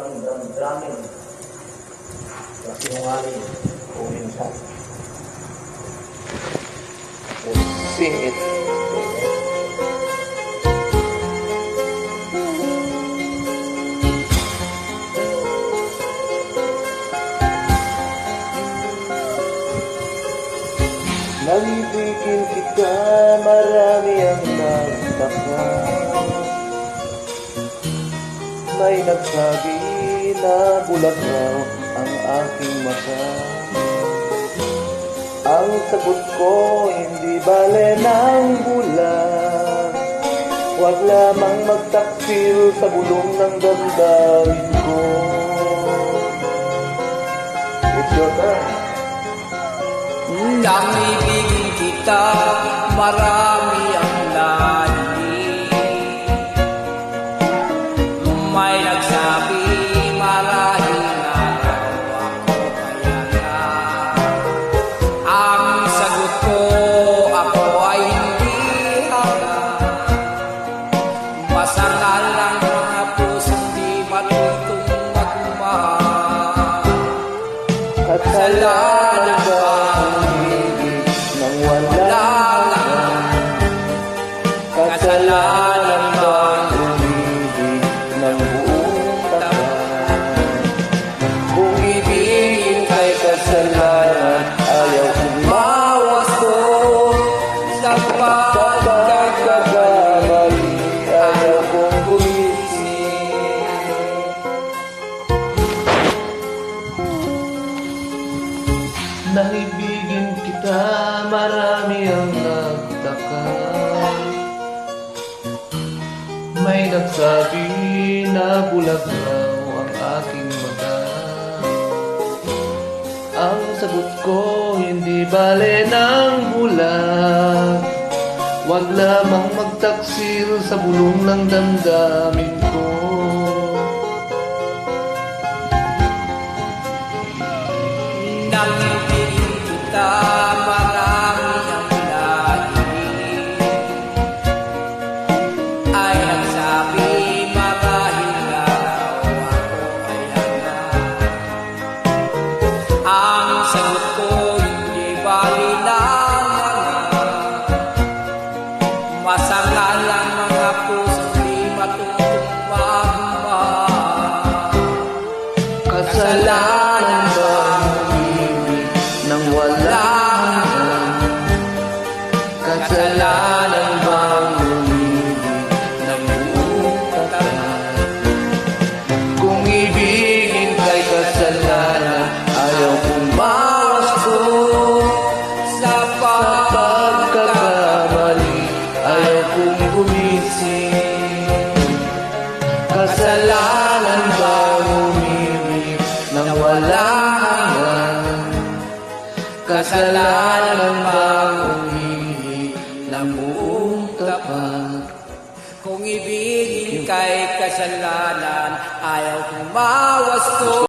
Drumming. Sinungaling. Uling siya. Sing it. Nalibigin kita, marami ang nagtaka. May nagsabi na bulag raw ang aking mata. Ang sagot ko, hindi bale ng bulag. Huwag lamang magtaksil sa bulong ng damdamin ko. It's your turn. Nang ibigin kita, marami ang lahi. May nagsabi, marahil na ako kaya na. Ang sagot ko, ako ay hindi hanga. Masangal lang mga pusong di matutong magmahal. Kasalanan ba nang wala kasalanan bang umibig ng buong tapat? Kung ibigin kay kasalanan, ayaw Bawas ko sa pagkakamali, ayaw kong gumising. Naibigin kita, marami ang nagtaka. May nagsabi na bulag raw ang aking mata. Ang sagot ko, hindi bale ng bulag. Huwag lamang magtaksil sa bulong ng damdamin ko. Nang ibigin kita, marami ang lahi. Ay nagsabi, marahil na raw ako kaya na. Ang sagot ko, hindi bali lang masangal ang mga puso di matutong magmahal. Kasalanan ba umibig nang wala hanggan? Kasalanan ba umibig ng buong tapat? Kung ibigin kay kasalanan, ayaw kong Bawas ko sa pagkakamali, ayaw kong gumising. Kasalanan ba umibig nang wala hanggan? Kasalanan ba umibig ng buong tapat? Kung ibigin kay kasalanan, ayaw kong bawas ko